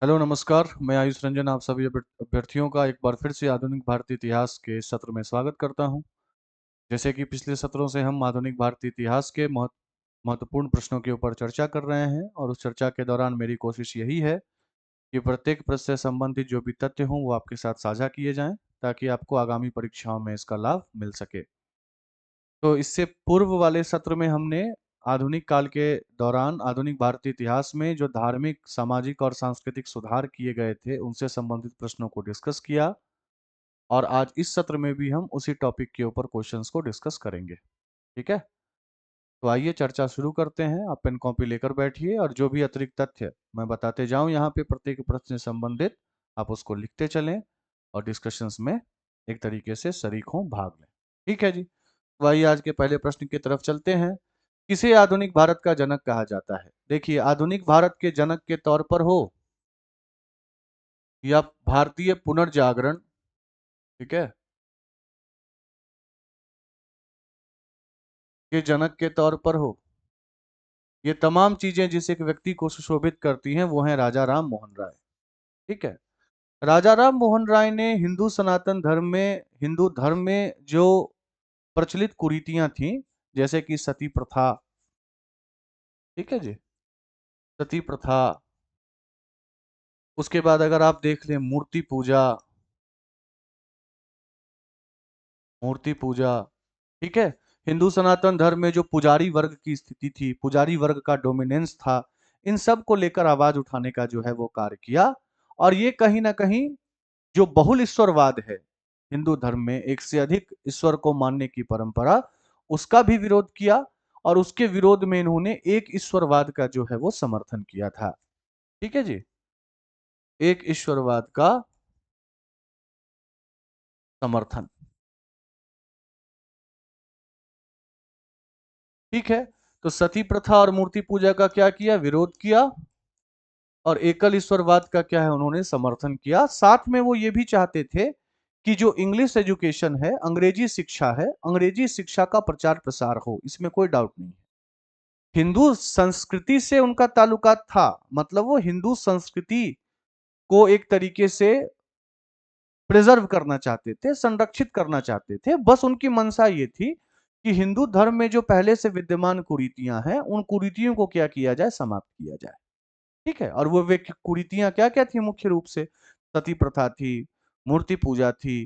Hello नमस्कार। मैं आयुष रंजन आप सभी अभ्यर्थियों का एक बार फिर से आधुनिक भारतीय इतिहास के सत्र में स्वागत करता हूं। जैसे कि पिछले सत्रों से हम आधुनिक भारतीय इतिहास के महत्वपूर्ण प्रश्नों के ऊपर चर्चा कर रहे हैं और उस चर्चा के दौरान मेरी कोशिश यही है कि प्रत्येक प्रश्न से संबंधित जो भी तथ्य हों वो आपके साथ साझा किए जाएं ताकि आपको आगामी परीक्षाओं में इसका लाभ मिल सके। तो इससे पूर्व वाले सत्र में हमने आधुनिक काल के दौरान आधुनिक भारतीय इतिहास में जो धार्मिक, सामाजिक और सांस्कृतिक सुधार किए गए थे उनसे संबंधित प्रश्नों को डिस्कस किया और आज इस सत्र में भी हम उसी टॉपिक के ऊपर क्वेश्चंस को डिस्कस करेंगे। ठीक है, तो आइए चर्चा शुरू करते हैं। आप पेन कॉपी लेकर बैठिए और जो भी अतिरिक्त तथ्य मैं बताते जाऊं यहाँ पे प्रत्येक प्रश्न से संबंधित आप उसको लिखते चलें और डिस्कशंस में एक तरीके से शरीक हों, भाग लें। ठीक है जी, वही आज के पहले प्रश्न की तरफ चलते हैं। किसे आधुनिक भारत का जनक कहा जाता है? देखिए, आधुनिक भारत के जनक के तौर पर हो या भारतीय पुनर्जागरण, ठीक है, के जनक के तौर पर हो, ये तमाम चीजें जिस एक व्यक्ति को सुशोभित करती हैं वो हैं राजा राम मोहन राय। ठीक है, राजा राम मोहन राय ने हिंदू सनातन धर्म में, हिंदू धर्म में जो प्रचलित कुरीतियां थीं, जैसे कि सती प्रथा, ठीक है जी, सती प्रथा, उसके बाद अगर आप देख लें मूर्ति पूजा, मूर्ति पूजा, ठीक है, हिंदू सनातन धर्म में जो पुजारी वर्ग की स्थिति थी, पुजारी वर्ग का डोमिनेंस था, इन सब को लेकर आवाज उठाने का जो है वो कार्य किया। और ये कहीं ना कहीं जो बहुल ईश्वरवाद है, हिंदू धर्म में एक से अधिक ईश्वर को मानने की परंपरा, उसका भी विरोध किया और उसके विरोध में इन्होंने एक ईश्वरवाद का जो है वो समर्थन किया था। ठीक है जी, एक ईश्वरवाद का समर्थन। ठीक है, तो सती प्रथा और मूर्ति पूजा का क्या किया? विरोध किया। और एकल ईश्वरवाद का क्या है? उन्होंने समर्थन किया। साथ में वो ये भी चाहते थे कि जो इंग्लिश एजुकेशन है, अंग्रेजी शिक्षा है, अंग्रेजी शिक्षा का प्रचार प्रसार हो, इसमें कोई डाउट नहीं है। हिंदू संस्कृति से उनका ताल्लुकात था, मतलब वो हिंदू संस्कृति को एक तरीके से प्रिजर्व करना चाहते थे, संरक्षित करना चाहते थे। बस उनकी मंशा ये थी कि हिंदू धर्म में जो पहले से विद्यमान कुरीतियां हैं, उन कुरीतियों को क्या किया जाए? समाप्त किया जाए। ठीक है, और वो वे कुरीतियां क्या क्या थी? मुख्य रूप से सती प्रथा थी, मूर्ति पूजा थी,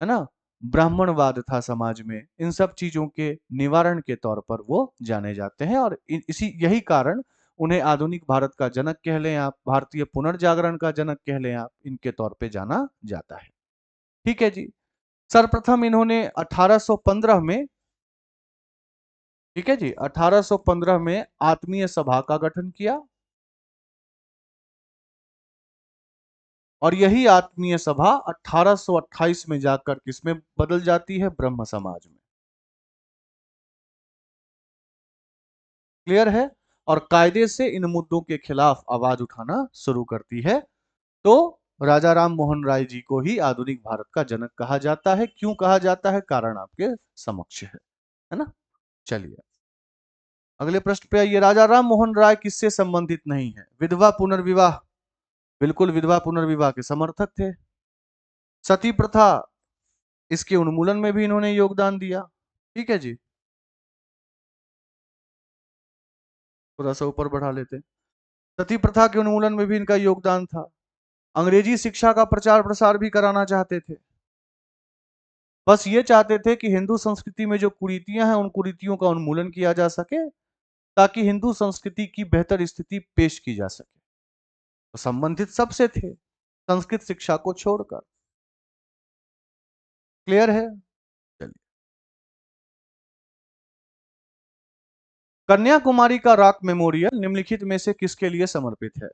है ना, ब्राह्मणवाद था समाज में। इन सब चीजों के निवारण के तौर पर वो जाने जाते हैं और इसी यही कारण उन्हें आधुनिक भारत का जनक कह लें आप, भारतीय पुनर्जागरण का जनक कह लें आप, इनके तौर पे जाना जाता है। ठीक है जी, सर्वप्रथम इन्होंने 1815 में, ठीक है जी, 1815 में आत्मीय सभा का गठन किया और यही आत्मीय सभा 1828 में जाकर किसमें बदल जाती है? ब्रह्म समाज में। क्लियर है? और कायदे से इन मुद्दों के खिलाफ आवाज उठाना शुरू करती है। तो राजा राम मोहन राय जी को ही आधुनिक भारत का जनक कहा जाता है। क्यों कहा जाता है? कारण आपके समक्ष है ना। चलिए अगले प्रश्न पे आइए। राजा राम मोहन राय किससे संबंधित नहीं है? विधवा पुनर्विवाह, बिल्कुल विधवा पुनर्विवाह के समर्थक थे। सती प्रथा, इसके उन्मूलन में भी इन्होंने योगदान दिया। ठीक है जी, थोड़ा सा ऊपर बढ़ा लेते। सती प्रथा के उन्मूलन में भी इनका योगदान था। अंग्रेजी शिक्षा का प्रचार प्रसार भी कराना चाहते थे। बस ये चाहते थे कि हिंदू संस्कृति में जो कुरीतियां हैं उन कुरीतियों का उन्मूलन किया जा सके ताकि हिंदू संस्कृति की बेहतर स्थिति पेश की जा सके। तो संबंधित सबसे थे, संस्कृत शिक्षा को छोड़कर। क्लियर है? चलिए, कन्याकुमारी का रॉक मेमोरियल निम्नलिखित में से किसके लिए समर्पित है?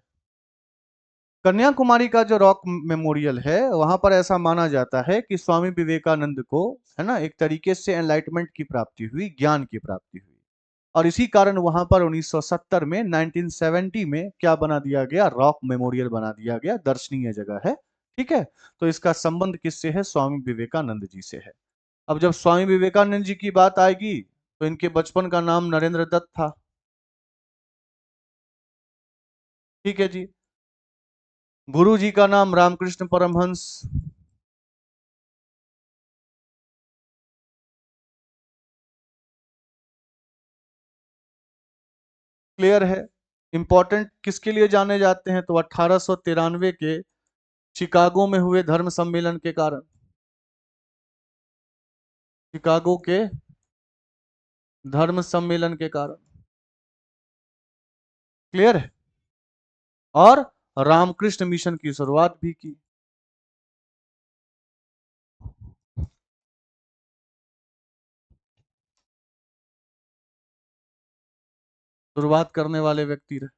कन्याकुमारी का जो रॉक मेमोरियल है, वहां पर ऐसा माना जाता है कि स्वामी विवेकानंद को, है ना, एक तरीके से एनलाइटमेंट की प्राप्ति हुई, ज्ञान की प्राप्ति हुई और इसी कारण वहां पर 1970 में, 1970 में क्या बना दिया गया? रॉक मेमोरियल बना दिया गया। दर्शनीय जगह है। ठीक है, तो इसका संबंध किससे है? स्वामी विवेकानंद जी से है। अब जब स्वामी विवेकानंद जी की बात आएगी तो इनके बचपन का नाम नरेंद्र दत्त था। ठीक है जी, गुरु जी का नाम रामकृष्ण परमहंस। क्लियर है। इंपॉर्टेंट किसके लिए जाने जाते हैं? तो 1893 के शिकागो में हुए धर्म सम्मेलन के कारण। शिकागो के धर्म सम्मेलन के कारण। क्लियर है। और रामकृष्ण मिशन की शुरुआत भी की। शुरुआत करने वाले व्यक्ति रहे।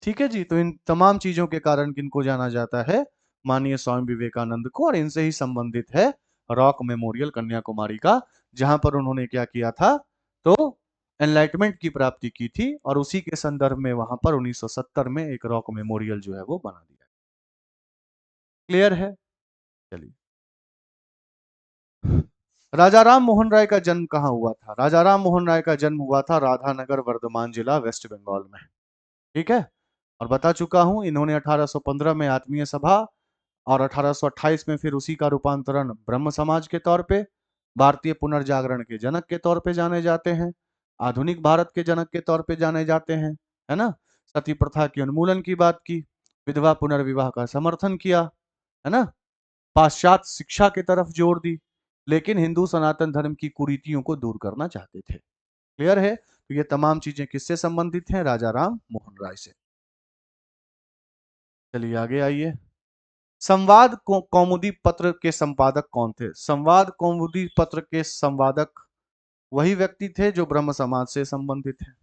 ठीक है जी। तो इन तमाम चीजों के कारण किनको जाना जाता है? माननीय स्वामी विवेकानंद को। और इनसे ही संबंधित है रॉक मेमोरियल कन्याकुमारी का, जहां पर उन्होंने क्या किया था? तो एनलाइटमेंट की प्राप्ति की थी, और उसी के संदर्भ में वहां पर 1970 में एक रॉक मेमोरियल जो है वो बना दिया। क्लियर है। चलिए, राजा राम मोहन राय का जन्म कहाँ हुआ था? राजा राम मोहन राय का जन्म हुआ था राधानगर, वर्धमान जिला, वेस्ट बंगाल में। ठीक है। और बता चुका हूं, इन्होंने 1815 में आत्मीय सभा और 1828 में फिर उसी का रूपांतरण ब्रह्म समाज के तौर पे, भारतीय पुनर्जागरण के जनक के तौर पे जाने जाते हैं, आधुनिक भारत के जनक के तौर पे जाने जाते हैं, है ना। सती प्रथा के उन्मूलन की बात की, विधवा पुनर्विवाह का समर्थन किया, है ना, पाश्चात्य शिक्षा की तरफ जोर दी, लेकिन हिंदू सनातन धर्म की कुरीतियों को दूर करना चाहते थे। क्लियर है। तो ये तमाम चीजें किससे संबंधित हैं? राजा राम मोहन राय से। चलिए आगे आइए। संवाद कौमुदी पत्र के संपादक कौन थे? संवाद कौमुदी पत्र के संवादक वही व्यक्ति थे जो ब्रह्म समाज से संबंधित है,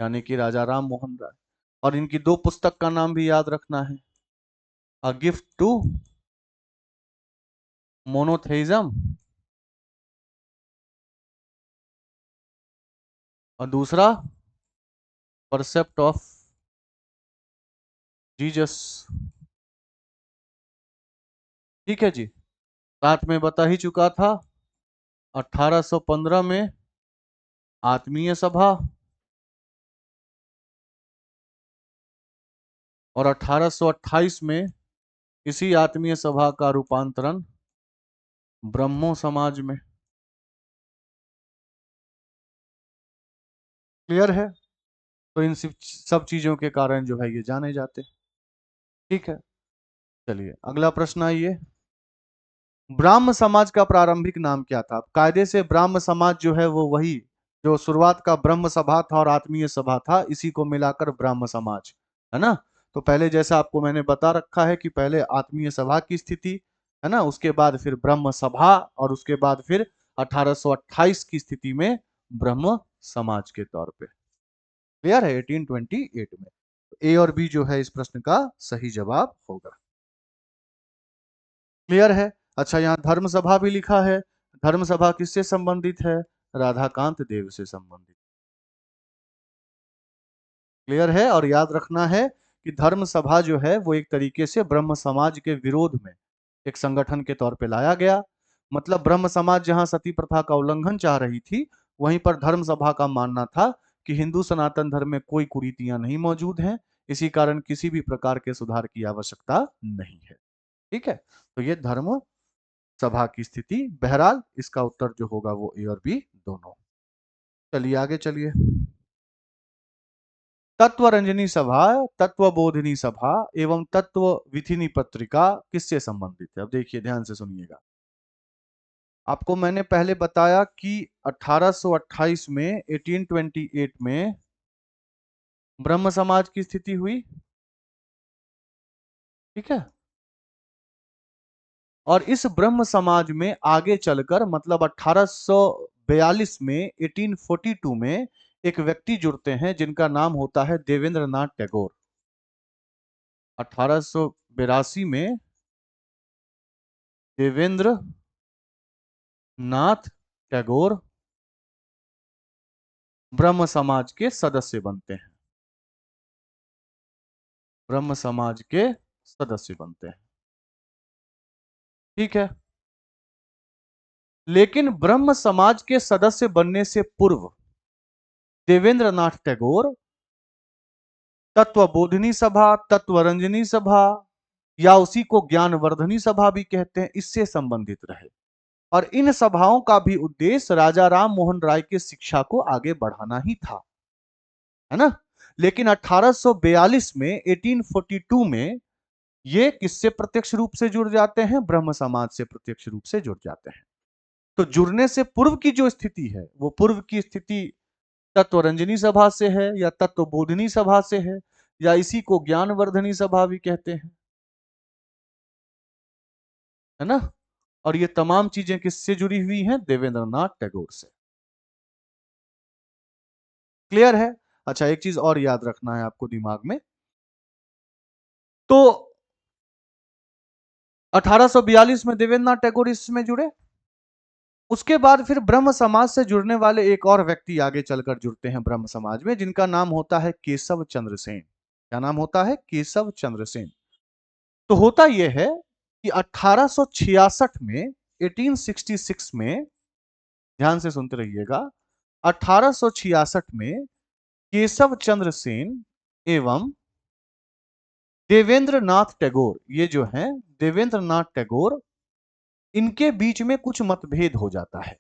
यानी कि राजा राम मोहन राय। और इनकी दो पुस्तक का नाम भी याद रखना है, अ गिफ्ट टू मोनोथेइज्म, और दूसरा परसेप्ट ऑफ जीसस। ठीक है जी। साथ में बता ही चुका था, 1815 में आत्मीय सभा, और 1828 में इसी आत्मीय सभा का रूपांतरण ब्रह्मो समाज में। क्लियर है। तो इन सब चीजों के कारण जो है ये जाने जाते हैं। ठीक है। चलिए अगला प्रश्न आइए। ब्राह्म समाज का प्रारंभिक नाम क्या था? कायदे से ब्राह्म समाज जो है वो वही जो शुरुआत का ब्रह्म सभा था और आत्मीय सभा था, इसी को मिलाकर ब्राह्म समाज, है ना। तो पहले जैसा आपको मैंने बता रखा है कि पहले आत्मीय सभा की स्थिति, है ना, उसके बाद फिर ब्रह्म सभा, और उसके बाद फिर 1828 की स्थिति में ब्रह्म समाज के तौर पे। क्लियर है। 1828 में। ए और बी जो है इस प्रश्न का सही जवाब होगा। क्लियर है। अच्छा, यहाँ धर्म सभा भी लिखा है। धर्म सभा किससे संबंधित है? राधाकांत देव से संबंधित। क्लियर है। और याद रखना है कि धर्म सभा जो है वो एक तरीके से ब्रह्म समाज के विरोध में एक संगठन के तौर पे लाया गया। मतलब ब्रह्म समाज जहां सती प्रथा का उल्लंघन चाह रही थी, वहीं पर धर्म सभा का मानना था कि हिंदू सनातन धर्म में कोई कुरीतियां नहीं मौजूद हैं, इसी कारण किसी भी प्रकार के सुधार की आवश्यकता नहीं है। ठीक है। तो ये धर्म सभा की स्थिति। बहरहाल इसका उत्तर जो होगा वो ए और बी दोनों। चलिए आगे चलिए। तत्व रंजनी सभा, तत्व बोधिनी सभा एवं तत्व विथिनी पत्रिका किससे संबंधित है? अब देखिए ध्यान से सुनिएगा। आपको मैंने पहले बताया कि 1828 में 1828 में ब्रह्म समाज की स्थिति हुई। ठीक है। और इस ब्रह्म समाज में आगे चलकर मतलब 1842 में 1842 में एक व्यक्ति जुड़ते हैं जिनका नाम होता है देवेंद्र नाथ टैगोर। 1882 में देवेंद्र नाथ टैगोर ब्रह्म समाज के सदस्य बनते हैं। ब्रह्म समाज के सदस्य बनते हैं। ठीक है। लेकिन ब्रह्म समाज के सदस्य बनने से पूर्व देवेंद्र नाथ टैगोर तत्वबोधिनी सभा, तत्वरंजनी सभा, या उसी को ज्ञानवर्धनी सभा भी कहते हैं, इससे संबंधित रहे। और इन सभाओं का भी उद्देश्य राजा राम मोहन राय की शिक्षा को आगे बढ़ाना ही था, है ना। लेकिन 1842 में 1842 में ये किससे प्रत्यक्ष रूप से जुड़ जाते हैं? ब्रह्म समाज से प्रत्यक्ष रूप से जुड़ जाते हैं। तो जुड़ने से पूर्व की जो स्थिति है, वो पूर्व की स्थिति तत्वरंजनी सभा से है, या तत्वबोधिनी सभा से है, या इसी को ज्ञानवर्धनी सभा भी कहते हैं, है ना। और ये तमाम चीजें किससे जुड़ी हुई हैं? देवेंद्रनाथ टैगोर से। क्लियर है? अच्छा, एक चीज और याद रखना है आपको दिमाग में। तो 1842 में देवेंद्रनाथ टैगोर इसमें जुड़े। उसके बाद फिर ब्रह्म समाज से जुड़ने वाले एक और व्यक्ति आगे चलकर जुड़ते हैं ब्रह्म समाज में, जिनका नाम होता है केशव चंद्र सेन। क्या नाम होता है? केशव चंद्र सेन। तो होता यह है कि 1866 में, 1866 में, ध्यान से सुनते रहिएगा, 1866 में केशव चंद्र सेन एवं देवेंद्र नाथ टैगोर, ये जो हैं देवेंद्र नाथ टैगोर, इनके बीच में कुछ मतभेद हो जाता है।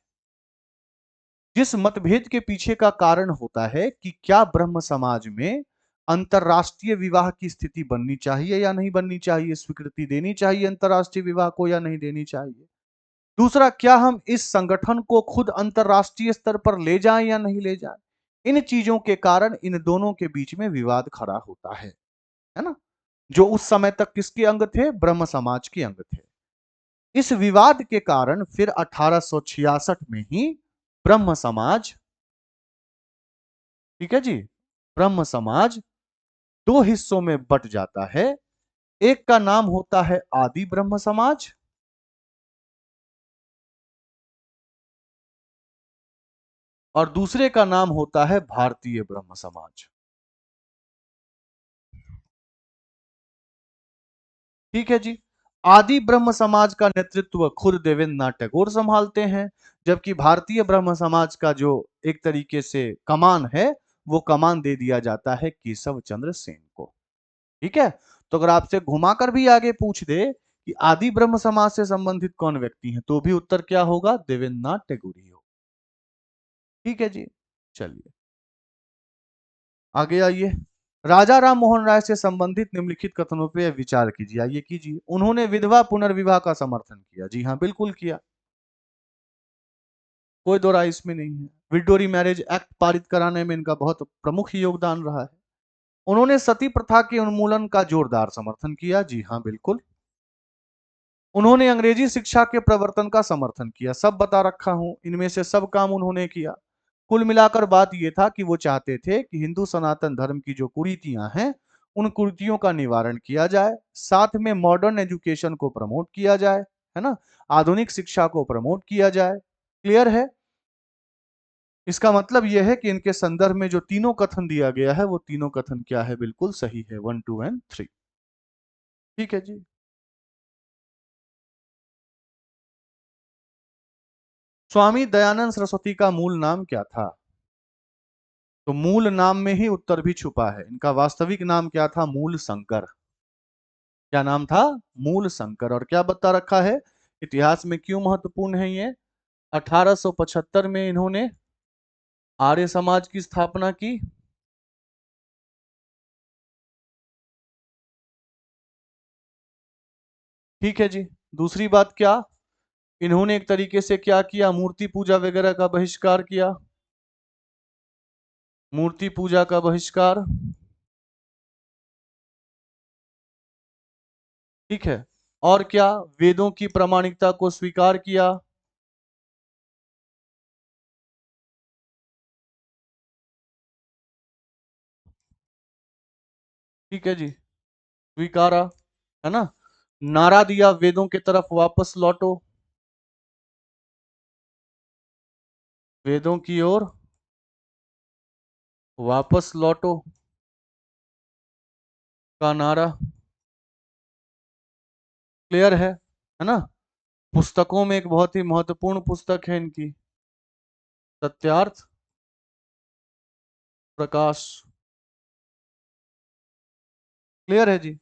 जिस मतभेद के पीछे का कारण होता है कि क्या ब्रह्म समाज में अंतरराष्ट्रीय विवाह की स्थिति बननी चाहिए या नहीं बननी चाहिए, स्वीकृति देनी चाहिए अंतरराष्ट्रीय विवाह को या नहीं देनी चाहिए। दूसरा, क्या हम इस संगठन को खुद अंतरराष्ट्रीय स्तर पर ले जाएं या नहीं ले जाएं। इन चीजों के कारण इन दोनों के बीच में विवाद खड़ा होता है ना। जो उस समय तक किसके अंग थे? ब्रह्म समाज के अंग थे। इस विवाद के कारण फिर 1866 में ही ब्रह्म समाज, ठीक है जी, ब्रह्म समाज दो हिस्सों में बट जाता है। एक का नाम होता है आदि ब्रह्म समाज, और दूसरे का नाम होता है भारतीय ब्रह्म समाज। ठीक है जी। आदि ब्रह्म समाज का नेतृत्व खुद देवेंद्र नाथ टैगोर संभालते हैं, जबकि भारतीय ब्रह्म समाज का जो एक तरीके से कमान है, वो कमान दे दिया जाता है केशव चंद्र सेन को। ठीक है। तो अगर आपसे घुमाकर भी आगे पूछ दे कि आदि ब्रह्म समाज से संबंधित कौन व्यक्ति हैं, तो भी उत्तर क्या होगा? देवेंद्र नाथ टैगोर ही हो। ठीक है जी। चलिए आगे आइए। राजा राम मोहन राय से संबंधित निम्नलिखित कथनों पर विचार कीजिए। आइए कीजिए। उन्होंने विधवा पुनर्विवाह का समर्थन किया। जी हाँ, बिल्कुल किया, कोई दो राय इसमें नहीं है। विडो मैरिज एक्ट पारित कराने में इनका बहुत प्रमुख योगदान रहा है। उन्होंने सती प्रथा के उन्मूलन का जोरदार समर्थन किया। जी हाँ, बिल्कुल। उन्होंने अंग्रेजी शिक्षा के प्रवर्तन का समर्थन किया। सब बता रखा हूं, इनमें से सब काम उन्होंने किया। कुल मिलाकर बात यह था कि वो चाहते थे कि हिंदू सनातन धर्म की जो कुरीतियां हैं, उन कुरीतियों का निवारण किया जाए, साथ में मॉडर्न एजुकेशन को प्रमोट किया जाए, है ना, आधुनिक शिक्षा को प्रमोट किया जाए। क्लियर है? इसका मतलब यह है कि इनके संदर्भ में जो तीनों कथन दिया गया है, वो तीनों कथन क्या है? बिल्कुल सही है, 1 2 एंड 3। ठीक है जी। स्वामी दयानंद सरस्वती का मूल नाम क्या था? तो मूल नाम में ही उत्तर भी छुपा है। इनका वास्तविक नाम क्या था? मूल शंकर। क्या नाम था? मूल शंकर। और क्या बता रखा है? इतिहास में क्यों महत्वपूर्ण है ये? 1875 में इन्होंने आर्य समाज की स्थापना की। ठीक है जी। दूसरी बात क्या? इन्होंने एक तरीके से क्या किया? मूर्ति पूजा वगैरह का बहिष्कार किया। मूर्ति पूजा का बहिष्कार। ठीक है। और क्या? वेदों की प्रामाणिकता को स्वीकार किया। ठीक है जी, स्वीकारा, है ना। नारा दिया, वेदों की तरफ वापस लौटो, वेदों की ओर वापस लौटो का नारा। क्लियर है ना। पुस्तकों में एक बहुत ही महत्वपूर्ण पुस्तक है इनकी, सत्यार्थ प्रकाश। क्लियर है जी।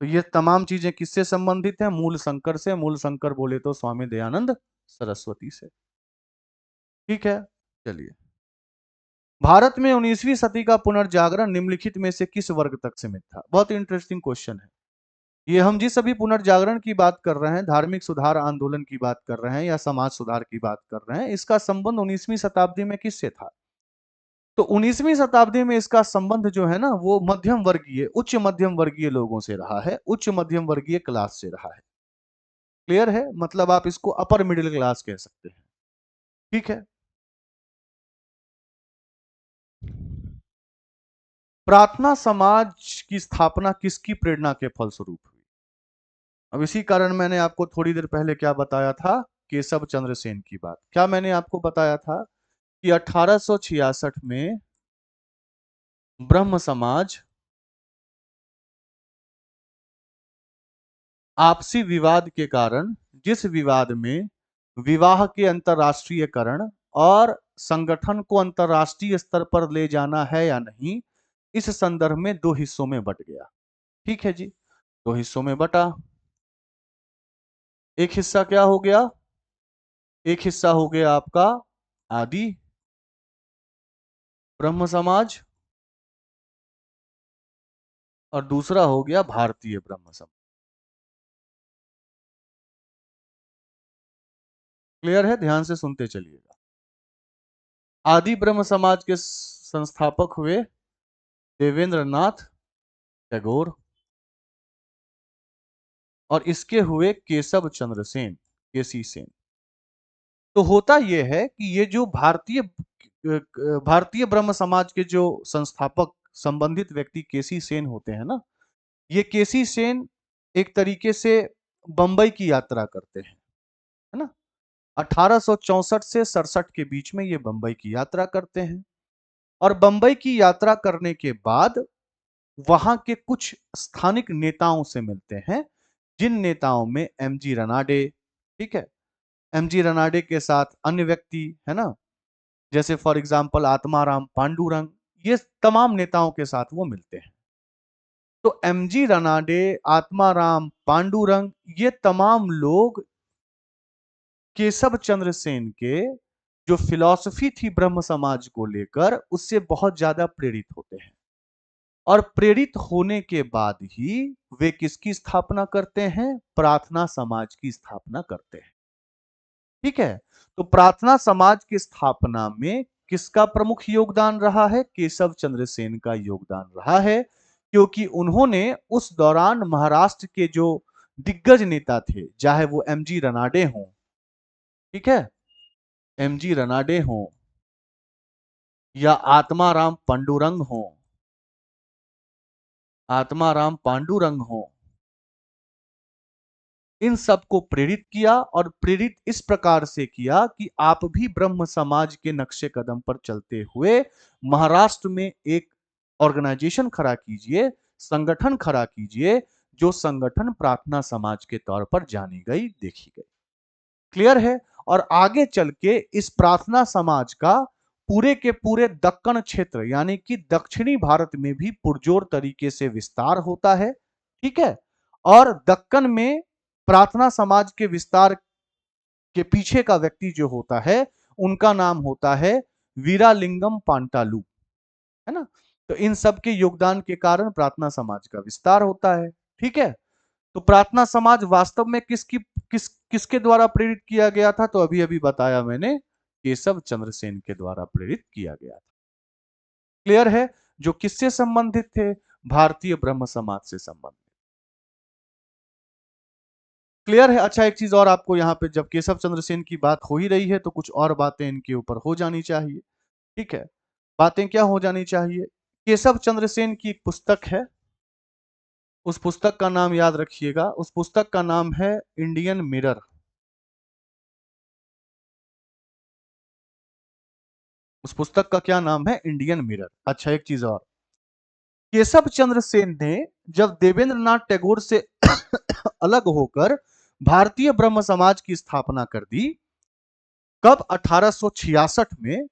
तो ये तमाम चीजें किससे संबंधित है? मूल शंकर से। मूल शंकर बोले तो स्वामी दयानंद सरस्वती से। ठीक है, चलिए। भारत में 19वीं सदी का पुनर्जागरण निम्नलिखित में से किस वर्ग तक सीमित था? बहुत इंटरेस्टिंग क्वेश्चन है ये। हम जिस अभी पुनर्जागरण की बात कर रहे हैं, धार्मिक सुधार आंदोलन की बात कर रहे हैं या समाज सुधार की बात कर रहे हैं, इसका संबंध 19वीं शताब्दी में किससे था? तो 19वीं शताब्दी में इसका संबंध जो है ना, वो मध्यम वर्गीय, उच्च मध्यम वर्गीय लोगों से रहा है, उच्च मध्यम वर्गीय क्लास से रहा है। क्लियर है? मतलब आप इसको अपर मिडिल क्लास कह सकते हैं। ठीक है। प्रार्थना समाज की स्थापना किसकी प्रेरणा के फलस्वरूप हुई? अब इसी कारण मैंने आपको थोड़ी देर पहले क्या बताया था? केशव चंद्र सेन की बात। क्या मैंने आपको बताया था कि 1866 में ब्रह्म समाज आपसी विवाद के कारण, जिस विवाद में विवाह के अंतर्राष्ट्रीयकरण और संगठन को अंतर्राष्ट्रीय स्तर पर ले जाना है या नहीं, इस संदर्भ में दो हिस्सों में बट गया। ठीक है जी, दो हिस्सों में बटा। एक हिस्सा क्या हो गया? एक हिस्सा हो गया आपका आदि ब्रह्म समाज, और दूसरा हो गया भारतीय ब्रह्म समाज। क्लियर है? ध्यान से सुनते चलिएगा। आदि ब्रह्म समाज के संस्थापक हुए देवेंद्र नाथ टैगोर, और इसके हुए केशव चंद्र सेन, केसी सेन। तो होता यह है कि ये जो भारतीय ब्रह्म समाज के जो संस्थापक संबंधित व्यक्ति केसी सेन होते हैं ना, ये केसी सेन एक तरीके से बंबई की यात्रा करते हैं, है ना। 1864 से 67 के बीच में ये बंबई की यात्रा करते हैं, और बंबई की यात्रा करने के बाद वहां के कुछ स्थानिक नेताओं से मिलते हैं, जिन नेताओं में एमजी रनाडे, ठीक है, एमजी रनाडे के साथ अन्य व्यक्ति, है ना, जैसे फॉर एग्जांपल आत्माराम पांडुरंग, ये तमाम नेताओं के साथ वो मिलते हैं। तो एमजी रनाडे, आत्माराम पांडुरंग, ये तमाम लोग केशव चंद्र सेन के जो फिलॉसफी थी ब्रह्म समाज को लेकर, उससे बहुत ज्यादा प्रेरित होते हैं, और प्रेरित होने के बाद ही वे किसकी स्थापना करते हैं? प्रार्थना समाज की स्थापना करते हैं। ठीक है। तो प्रार्थना समाज की स्थापना में किसका प्रमुख योगदान रहा है? केशव चंद्र सेन का योगदान रहा है, क्योंकि उन्होंने उस दौरान महाराष्ट्र के जो दिग्गज नेता थे, चाहे वो एमजी रनाडे हों, ठीक है, एमजी रनाडे हों या आत्माराम पांडुरंग हों, आत्माराम पांडुरंग हों, इन सबको प्रेरित किया, और प्रेरित इस प्रकार से किया कि आप भी ब्रह्म समाज के नक्शे कदम पर चलते हुए महाराष्ट्र में एक ऑर्गेनाइजेशन खड़ा कीजिए, संगठन खड़ा कीजिए, जो संगठन प्रार्थना समाज के तौर पर जानी गई, देखी गई। क्लियर है? और आगे चल के इस प्रार्थना समाज का पूरे के पूरे दक्कन क्षेत्र, यानी कि दक्षिणी भारत में भी पुरजोर तरीके से विस्तार होता है। ठीक है। और दक्कन में प्रार्थना समाज के विस्तार के पीछे का व्यक्ति जो होता है, उनका नाम होता है वीरालिंगम पांटालू, है ना। तो इन सब के योगदान के कारण प्रार्थना समाज का विस्तार होता है। ठीक है। तो प्रार्थना समाज वास्तव में किसके द्वारा प्रेरित किया गया था? तो अभी अभी बताया मैंने, केशव चंद्र सेन के द्वारा प्रेरित किया गया था। क्लियर है? जो किससे संबंधित थे? भारतीय ब्रह्म समाज से संबंधित। क्लियर है? अच्छा, एक चीज और आपको यहाँ पे, जब केशव चंद्र सेन की बात हो ही रही है, तो कुछ और बातें इनके ऊपर हो जानी चाहिए। ठीक है। बातें क्या हो जानी चाहिए? केशव चंद्र सेन की एक पुस्तक है, उस पुस्तक का नाम याद रखिएगा, उस पुस्तक का नाम है इंडियन मिरर। उस पुस्तक का क्या नाम है? Indian mirror. अच्छा, एक चीज और, केशव चंद्र सेन ने जब देवेंद्र नाथ टैगोर से अलग होकर भारतीय ब्रह्म समाज की स्थापना कर दी, कब? 1866 में।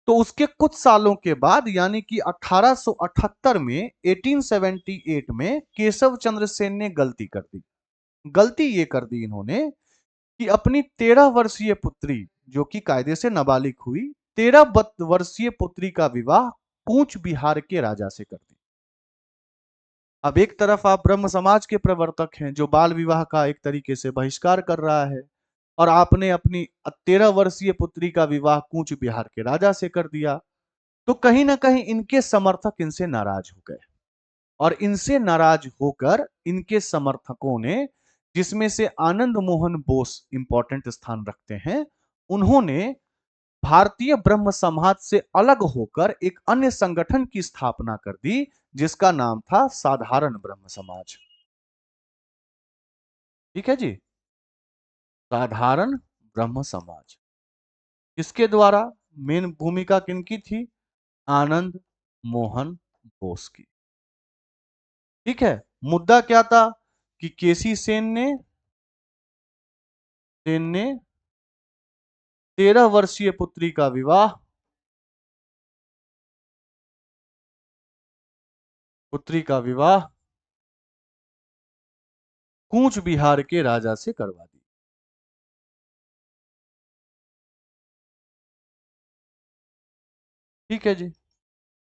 तो उसके कुछ सालों के बाद यानी कि 1878 में 1878 में केशव चंद्र सेन ने गलती कर दी। गलती ये कर दी इन्होंने कि अपनी 13 वर्षीय पुत्री, जो कि कायदे से नाबालिग हुई, 13 वर्षीय पुत्री का विवाह कूच बिहार के राजा से कर दी। अब एक तरफ आप ब्रह्म समाज के प्रवर्तक हैं जो बाल विवाह का एक तरीके से बहिष्कार कर रहा है, और आपने अपनी 13 वर्षीय पुत्री का विवाह कूच बिहार के राजा से कर दिया। तो कहीं ना कहीं इनके समर्थक इनसे नाराज हो गए, और इनसे नाराज होकर इनके समर्थकों ने, जिसमें से आनंद मोहन बोस इंपॉर्टेंट स्थान रखते हैं, उन्होंने भारतीय ब्रह्म समाज से अलग होकर एक अन्य संगठन की स्थापना कर दी, जिसका नाम था साधारण ब्रह्म समाज। ठीक है जी, साधारण ब्रह्म समाज। किसके द्वारा? मेन भूमिका किनकी थी? आनंद मोहन बोस की। ठीक है, मुद्दा क्या था कि केसी सेन ने 13 वर्षीय पुत्री का विवाह कूच बिहार के राजा से करवा दी। ठीक है जी,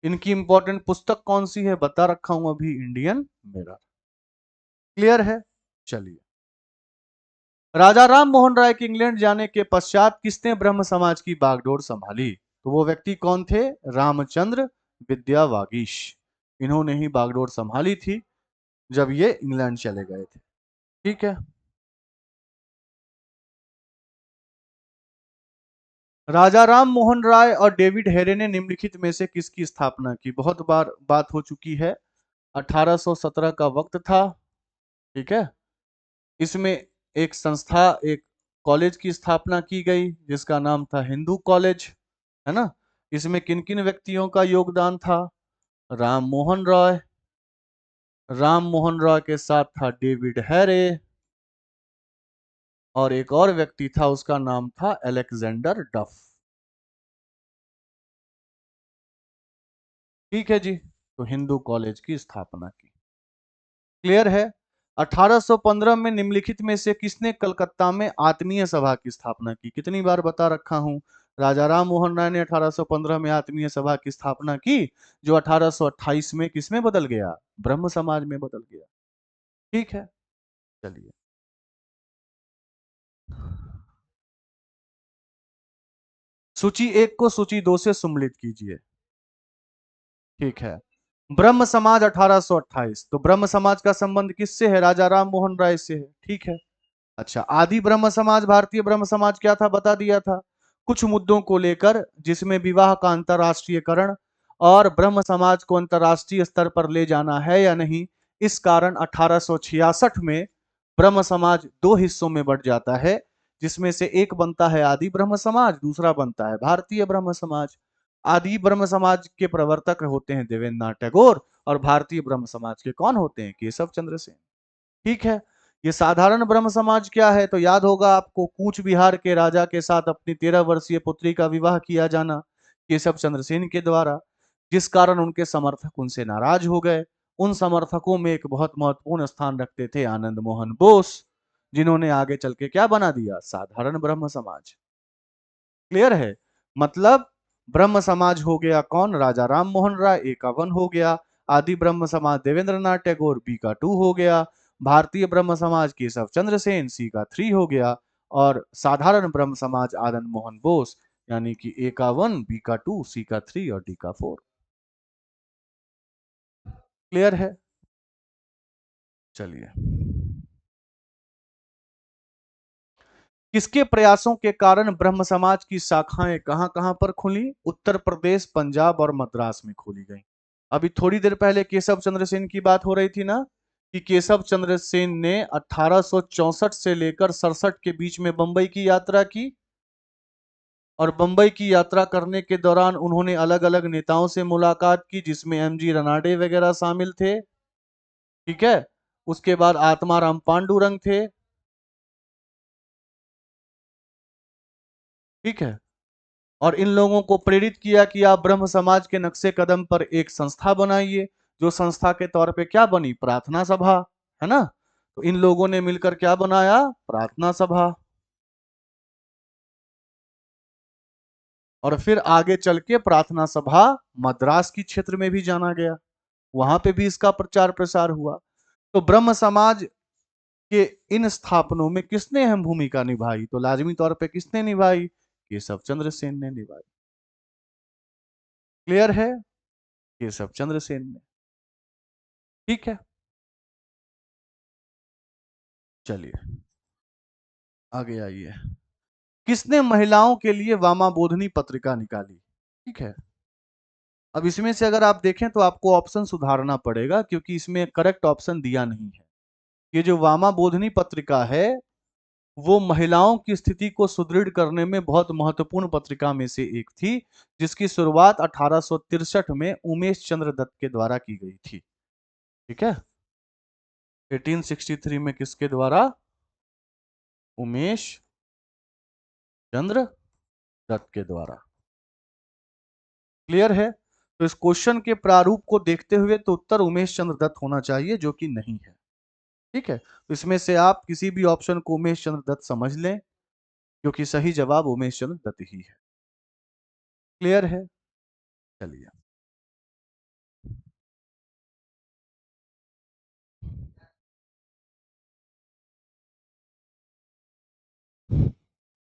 इनकी इंपॉर्टेंट पुस्तक कौन सी है बता रखा हूं अभी, इंडियन मिरर। क्लियर है? चलिए, राजा राम मोहन राय के इंग्लैंड जाने के पश्चात किसने ब्रह्म समाज की बागडोर संभाली? तो वो व्यक्ति कौन थे? रामचंद्र विद्यावागीश। इन्होंने ही बागडोर संभाली थी जब ये इंग्लैंड चले गए थे। ठीक है, राजा राम मोहन राय और डेविड हेरे ने निम्नलिखित में से किसकी स्थापना की? बहुत बार बात हो चुकी है। 1817 का वक्त था। ठीक है, इसमें एक संस्था, एक कॉलेज की स्थापना की गई जिसका नाम था हिंदू कॉलेज, है ना? इसमें किन किन व्यक्तियों का योगदान था? राम मोहन रॉय के साथ था डेविड हैरे, और एक और व्यक्ति था, उसका नाम था अलेक्जेंडर डफ। ठीक है जी, तो हिंदू कॉलेज की स्थापना की। क्लियर है? 1815 में निम्नलिखित में से किसने कलकत्ता में आत्मीय सभा की स्थापना की? कितनी बार बता रखा हूं, राजा राम मोहन राय ने 1815 में आत्मीय सभा की स्थापना की, जो 1828 में किसमें बदल गया? ब्रह्म समाज में बदल गया। ठीक है, चलिए, सूची 1 को सूची 2 से सम्मिलित कीजिए। ठीक है, ब्रह्म समाज 1828, तो ब्रह्म समाज का संबंध किससे है? राजा राम मोहन राय से है। ठीक है, अच्छा, आदि ब्रह्म समाज, भारतीय ब्रह्म समाज क्या था बता दिया था। कुछ मुद्दों को लेकर, जिसमें विवाह का अंतरराष्ट्रीयकरण और ब्रह्म समाज को अंतरराष्ट्रीय स्तर पर ले जाना है या नहीं, इस कारण 1866 में ब्रह्म समाज दो हिस्सों में बढ़ जाता है, जिसमें से एक बनता है आदि ब्रह्म समाज, दूसरा बनता है भारतीय ब्रह्म समाज। आदि ब्रह्म समाज के प्रवर्तक होते हैं देवेंद्रनाथ टैगोर, और भारतीय ब्रह्म समाज के कौन होते हैं? केशव चंद्र सेन। ठीक है, ये साधारण ब्रह्म समाज क्या है? तो याद होगा आपको, कूच बिहार के राजा के साथ अपनी 13 वर्षीय पुत्री का विवाह किया जाना केशव चंद्र सेन के द्वारा, जिस कारण उनके समर्थक उनसे नाराज हो गए। उन समर्थकों में एक बहुत महत्वपूर्ण स्थान रखते थे आनंद मोहन बोस, जिन्होंने आगे चल के क्या बना दिया? साधारण ब्रह्म समाज। क्लियर है? मतलब ब्रह्म समाज हो गया कौन? राजा राम मोहन राय, ए का 1 हो गया। आदि ब्रह्म समाज देवेंद्रनाथ टैगोर, बी का 2 हो गया। भारतीय ब्रह्म समाज केशव चंद्र सेन, सी का 3 हो गया। और साधारण ब्रह्म समाज आनंद मोहन बोस, यानी कि ए का 1, बी का 2, सी का 3 और डी का 4। क्लियर है? चलिए, किसके प्रयासों के कारण ब्रह्म समाज की शाखाएं कहां कहां पर खुली? उत्तर प्रदेश, पंजाब और मद्रास में खोली गई। अभी थोड़ी देर पहले केशव चंद्र सेन की बात हो रही थी ना, कि केशव चंद्र सेन ने 1864 से लेकर 67 के बीच में बंबई की यात्रा की, और बंबई की यात्रा करने के दौरान उन्होंने अलग अलग नेताओं से मुलाकात की, जिसमें एमजी रनाडे वगैरह शामिल थे। ठीक है, उसके बाद आत्माराम पांडुरंग थे। ठीक है, और इन लोगों को प्रेरित किया कि आप ब्रह्म समाज के नक्शे कदम पर एक संस्था बनाइए, जो संस्था के तौर पे क्या बनी, प्रार्थना सभा, है ना। तो इन लोगों ने मिलकर क्या बनाया, प्रार्थना सभा। और फिर आगे चल के प्रार्थना सभा मद्रास की क्षेत्र में भी जाना गया, वहां पे भी इसका प्रचार प्रसार हुआ। तो ब्रह्म समाज के इन स्थापनों में किसने अहम भूमिका निभाई, तो लाजमी तौर पे किसने निभाई, केशव चंद्र सेन ने निभाई। क्लियर है, केशव चंद्र सेन ने। ठीक है, चलिए आगे आइए। किसने महिलाओं के लिए वामा बोधनी पत्रिका निकाली। ठीक है, अब इसमें से अगर आप देखें तो आपको ऑप्शन सुधारना पड़ेगा, क्योंकि इसमें करेक्ट ऑप्शन दिया नहीं है। ये जो वामा बोधनी पत्रिका है, वो महिलाओं की स्थिति को सुदृढ़ करने में बहुत महत्वपूर्ण पत्रिका में से एक थी, जिसकी शुरुआत 1863 में उमेश चंद्र दत्त के द्वारा की गई थी। ठीक है, 1863 में किसके द्वारा, उमेश चंद्र दत्त के द्वारा। क्लियर है। तो इस क्वेश्चन के प्रारूप को देखते हुए तो उत्तर उमेश चंद्र दत्त होना चाहिए, जो कि नहीं है। ठीक है, तो इसमें से आप किसी भी ऑप्शन को उमेश चंद्र दत्त समझ लें, क्योंकि सही जवाब उमेश चंद्र दत्त ही है। क्लियर है, चलिए।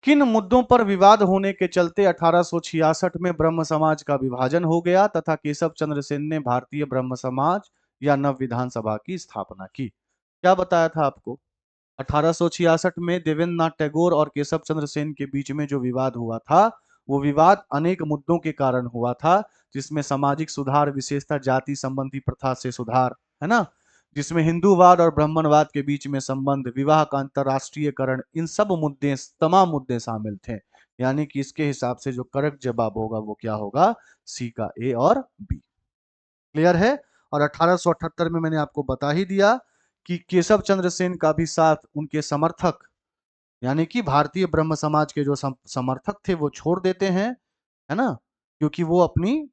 किन मुद्दों पर विवाद होने के चलते 1866 में ब्रह्म समाज का विभाजन हो गया तथा केशव चंद्र सेन ने भारतीय ब्रह्म समाज या नव विधान सभा की स्थापना की। क्या बताया था आपको, 1866 में देवेंद्र नाथ टैगोर और केशव चंद्र सेन के बीच में जो विवाद हुआ था, वो विवाद अनेक मुद्दों के कारण हुआ था, जिसमें सामाजिक सुधार, विशेषता जाति संबंधी प्रथा से सुधार, है ना, जिसमें हिंदूवाद और ब्राह्मणवाद के बीच में संबंध, विवाह का अंतरराष्ट्रीयकरण, इन सब मुद्दे, तमाम मुद्दे शामिल थे। यानी कि इसके हिसाब से जो करेक्ट जवाब होगा वो क्या होगा, सी का ए और बी। क्लियर है। और 1878 में मैंने आपको बता ही दिया कि केशव चंद्र सेन का भी साथ उनके समर्थक, यानी कि भारतीय ब्रह्म समाज के जो समर्थक थे वो छोड़ देते हैं, है ना, क्योंकि वो अपनी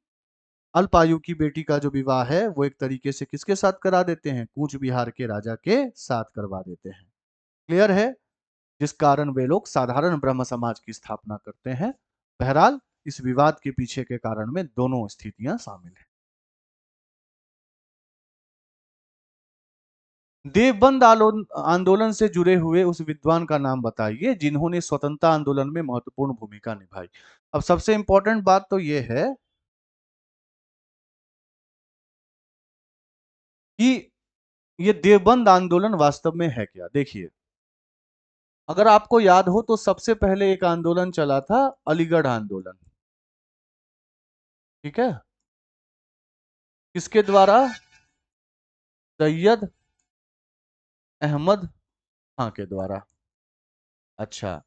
अल्पायु की बेटी का जो विवाह है वो एक तरीके से किसके साथ करा देते हैं, कूच बिहार के राजा के साथ करवा देते हैं। क्लियर है, जिस कारण वे लोग साधारण ब्रह्म समाज की स्थापना करते हैं। बहरहाल इस विवाद के पीछे के कारण में दोनों स्थितियां शामिल हैं। देवबंद आंदोलन से जुड़े हुए उस विद्वान का नाम बताइए जिन्होंने स्वतंत्रता आंदोलन में महत्वपूर्ण भूमिका निभाई। अब सबसे इंपॉर्टेंट बात तो यह है कि ये देवबंद आंदोलन वास्तव में है क्या। देखिए, अगर आपको याद हो तो सबसे पहले एक आंदोलन चला था, अलीगढ़ आंदोलन। ठीक है, किसके द्वारा, सैयद अहमद खां के द्वारा। अच्छा,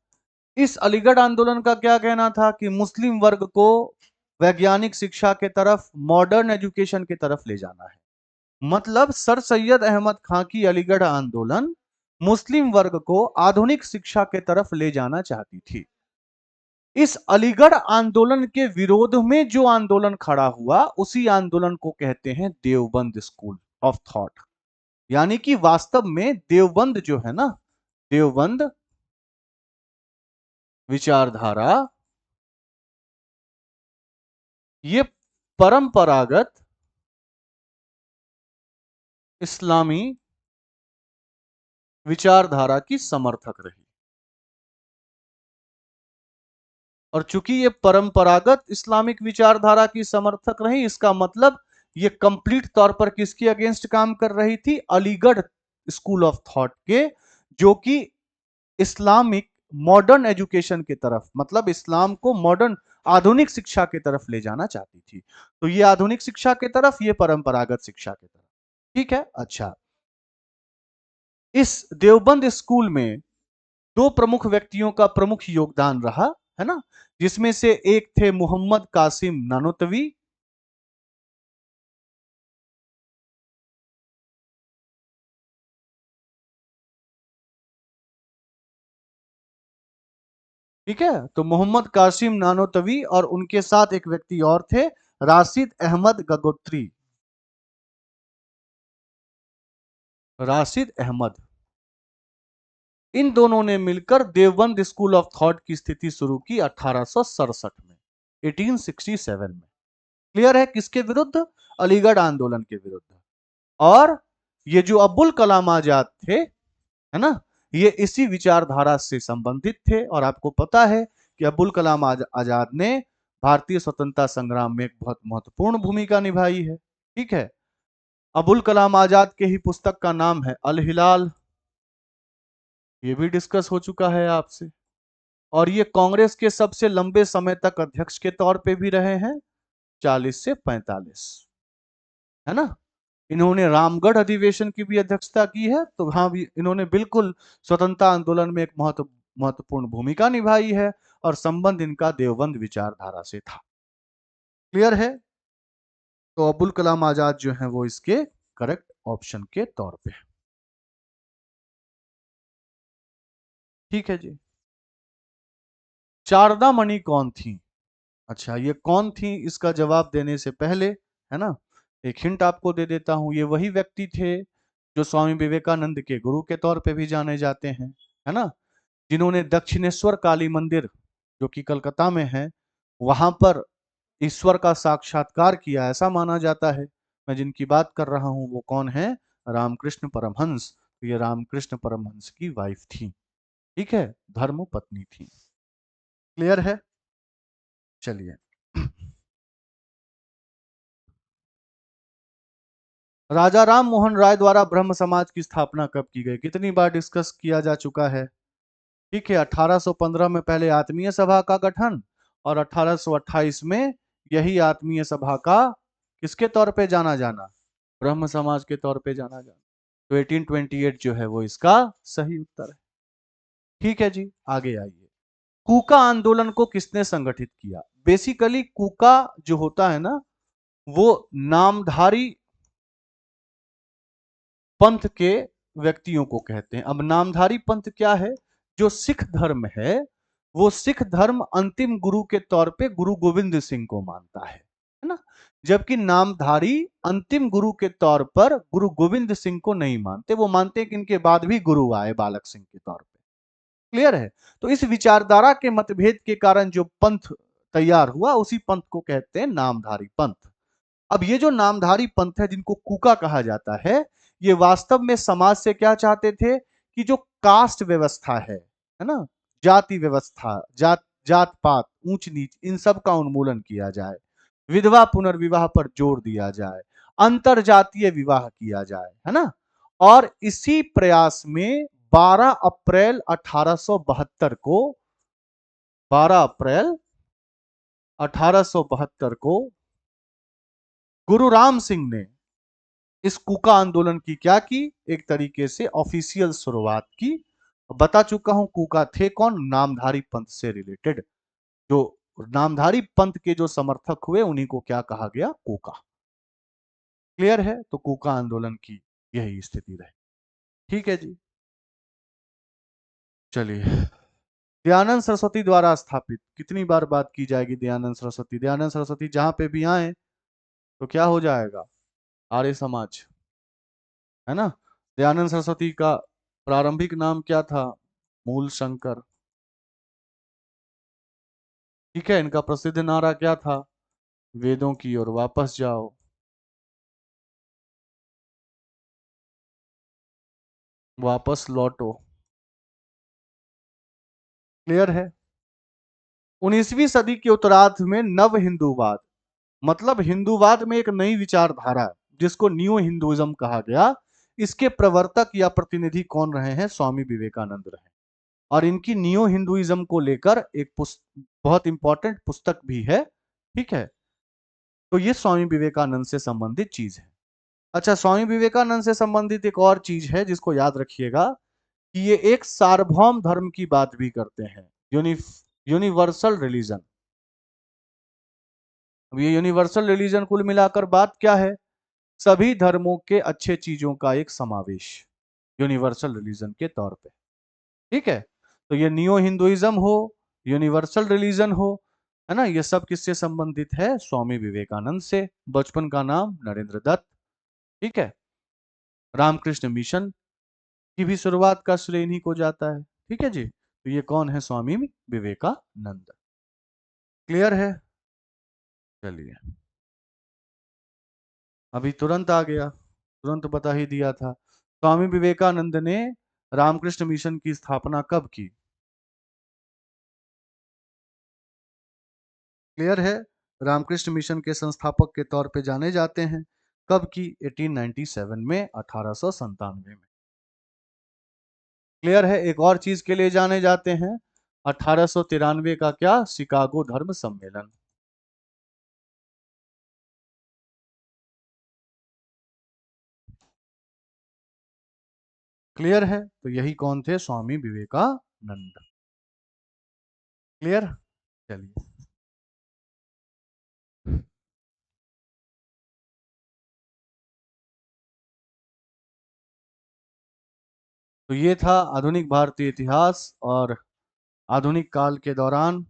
इस अलीगढ़ आंदोलन का क्या कहना था कि मुस्लिम वर्ग को वैज्ञानिक शिक्षा के तरफ, मॉडर्न एजुकेशन की तरफ ले जाना है। मतलब सर सैयद अहमद खां की अलीगढ़ आंदोलन मुस्लिम वर्ग को आधुनिक शिक्षा के तरफ ले जाना चाहती थी। इस अलीगढ़ आंदोलन के विरोध में जो आंदोलन खड़ा हुआ, उसी आंदोलन को कहते हैं देवबंद स्कूल ऑफ थॉट। यानी कि वास्तव में देवबंद जो है ना, देवबंद विचारधारा, ये परंपरागत इस्लामी विचारधारा की समर्थक रही। और चूंकि ये परंपरागत इस्लामिक विचारधारा की समर्थक रही, इसका मतलब ये कंप्लीट तौर पर किसके अगेंस्ट काम कर रही थी, अलीगढ़ स्कूल ऑफ थॉट के, जो कि इस्लामिक मॉडर्न एजुकेशन की तरफ, मतलब इस्लाम को मॉडर्न आधुनिक शिक्षा की तरफ ले जाना चाहती थी। तो ये आधुनिक शिक्षा की तरफ, ये परंपरागत शिक्षा की तरफ। ठीक है, अच्छा। इस देवबंद स्कूल में दो प्रमुख व्यक्तियों का प्रमुख योगदान रहा, है ना, जिसमें से एक थे मोहम्मद कासिम नानोतवी। ठीक है, तो मोहम्मद कासिम नानोतवी और उनके साथ एक व्यक्ति और थे, राशिद अहमद गंगोत्री। राशिद अहमद, इन दोनों ने मिलकर देवबंद स्कूल ऑफ थॉट की स्थिति शुरू की 1867 में, 1867 में। क्लियर है? किसके विरुद्ध? अलीगढ़ आंदोलन के विरुद्ध। और ये जो अब्दुल कलाम आजाद थे, है ना, ये इसी विचारधारा से संबंधित थे। और आपको पता है कि अब्दुल कलाम आजाद ने भारतीय स्वतंत्रता संग्राम में एक बहुत महत्वपूर्ण भूमिका निभाई है। ठीक है, अबुल कलाम आजाद के ही पुस्तक का नाम है अल हिलाल, ये भी डिस्कस हो चुका है आपसे। और ये कांग्रेस के सबसे लंबे समय तक अध्यक्ष के तौर पे भी रहे हैं, 40 से 45, है ना। इन्होंने रामगढ़ अधिवेशन की भी अध्यक्षता की है, तो हाँ भी इन्होंने बिल्कुल स्वतंत्रता आंदोलन में एक महत्वपूर्ण भूमिका निभाई है। और संबंध इनका देवबंद विचारधारा से था। क्लियर है? तो अबुल कलाम आजाद जो है वो इसके करेक्ट ऑप्शन के तौर पे। ठीक है जी। शारदा मणि कौन थी? अच्छा, ये कौन थी, इसका जवाब देने से पहले, है ना, एक हिंट आपको दे देता हूं। ये वही व्यक्ति थे जो स्वामी विवेकानंद के गुरु के तौर पे भी जाने जाते हैं, है ना, जिन्होंने दक्षिणेश्वर काली मंदिर जो कि कलकत्ता में है, वहां पर ईश्वर का साक्षात्कार किया, ऐसा माना जाता है। मैं जिनकी बात कर रहा हूं वो कौन है? रामकृष्ण परमहंस। तो ये रामकृष्ण परमहंस की वाइफ थी। ठीक है, धर्म पत्नी थी। क्लियर है? चलिए। राजा राम मोहन राय द्वारा ब्रह्म समाज की स्थापना कब की गई? कितनी बार डिस्कस किया जा चुका है। ठीक है, 1815 में पहले आत्मीय सभा का गठन, और 1828 में यही आत्मीय सभा का किसके तौर पे जाना जाना? ब्रह्म समाज के तौर पे जाना जाना। तो 1828 जो है वो इसका सही उत्तर है। ठीक है जी, आगे आइए। कूका आंदोलन को किसने संगठित किया? बेसिकली कूका जो होता है ना, वो नामधारी पंथ के व्यक्तियों को कहते हैं। अब नामधारी पंथ क्या है? जो सिख धर्म है, वो सिख धर्म अंतिम गुरु के तौर पे गुरु गोविंद सिंह को मानता है ना। जबकि नामधारी अंतिम गुरु के तौर पर गुरु गोविंद सिंह को नहीं मानते, वो मानते हैं कि इनके बाद भी गुरु आए बालक सिंह के तौर पे। क्लियर है? तो इस विचारधारा के मतभेद के कारण जो पंथ तैयार हुआ, उसी पंथ को कहते हैं नामधारी पंथ। अब ये जो नामधारी पंथ है, जिनको कूका कहा जाता है, ये वास्तव में समाज से क्या चाहते थे कि जो कास्ट व्यवस्था है ना, जाति व्यवस्था, जात पात, ऊंच नीच, इन सब का उन्मूलन किया जाए, विधवा पुनर्विवाह पर जोर दिया जाए, अंतर जातीय विवाह किया जाए, है ना। और इसी प्रयास में 12 अप्रैल 1872 को, 12 अप्रैल 1872 को गुरु राम सिंह ने इस कूका आंदोलन की क्या की? एक तरीके से ऑफिशियल शुरुआत की। बता चुका हूं कूका थे कौन? नामधारी पंथ से रिलेटेड, जो नामधारी पंथ के जो समर्थक हुए उन्हीं को क्या कहा गया? कूका। क्लियर है? तो कूका आंदोलन की यही स्थिति रही। ठीक है जी। चलिए, दयानंद सरस्वती द्वारा स्थापित, कितनी बार बात की जाएगी दयानंद सरस्वती? दयानंद सरस्वती जहां पे भी आए तो क्या हो जाएगा? आर्य समाज, है ना। दयानंद सरस्वती का प्रारंभिक नाम क्या था? मूल शंकर। ठीक है, इनका प्रसिद्ध नारा क्या था? वेदों की ओर वापस जाओ। वापस लौटो। क्लियर है? 19वीं सदी के उत्तरार्ध में नव हिंदूवाद, मतलब हिंदूवाद में एक नई विचारधारा, जिसको न्यू हिंदुइज्म कहा गया, इसके प्रवर्तक या प्रतिनिधि कौन रहे हैं? स्वामी विवेकानंद रहे। और इनकी न्यू हिंदुइज्म को लेकर एक बहुत इंपॉर्टेंट पुस्तक भी है। ठीक है, तो ये स्वामी विवेकानंद से संबंधित चीज है। अच्छा, स्वामी विवेकानंद से संबंधित एक और चीज है जिसको याद रखिएगा, कि ये एक सार्वभौम धर्म की बात भी करते हैं, यूनिवर्सल रिलीजन। अब ये यूनिवर्सल रिलीजन कुल मिलाकर बात क्या है? सभी धर्मों के अच्छे चीजों का एक समावेश, यूनिवर्सल रिलीजन के तौर पे। ठीक है, तो ये नियो हिंदुइज्म हो यूनिवर्सल रिलीजन हो, है ना, ये सब किससे संबंधित है? स्वामी विवेकानंद से। बचपन का नाम नरेंद्र दत्त। ठीक है। रामकृष्ण मिशन की भी शुरुआत का श्रेय इन्हीं को जाता है। ठीक है जी। तो ये कौन है? स्वामी विवेकानंद। क्लियर है? चलिए, अभी तुरंत आ गया, तुरंत बता ही दिया था। स्वामी विवेकानंद ने रामकृष्ण मिशन की स्थापना कब की? क्लियर है? रामकृष्ण मिशन के संस्थापक के तौर पे जाने जाते हैं। कब की? 1897 में, 1897 में। क्लियर है? एक और चीज के लिए जाने जाते हैं, 1893 का क्या? शिकागो धर्म सम्मेलन। क्लियर है? तो यही कौन थे? स्वामी विवेकानंद। क्लियर? चलिए, तो ये था आधुनिक भारतीय इतिहास और आधुनिक काल के दौरान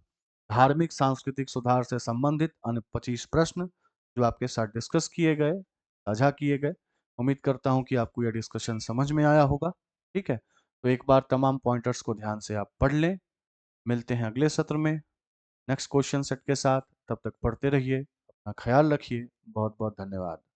धार्मिक सांस्कृतिक सुधार से संबंधित अन्य 25 प्रश्न जो आपके साथ डिस्कस किए गए, साझा किए गए। उम्मीद करता हूं कि आपको यह डिस्कशन समझ में आया होगा। ठीक है, तो एक बार तमाम पॉइंटर्स को ध्यान से आप पढ़ लें। मिलते हैं अगले सत्र में नेक्स्ट क्वेश्चन सेट के साथ। तब तक पढ़ते रहिए, अपना ख्याल रखिए। बहुत बहुत धन्यवाद।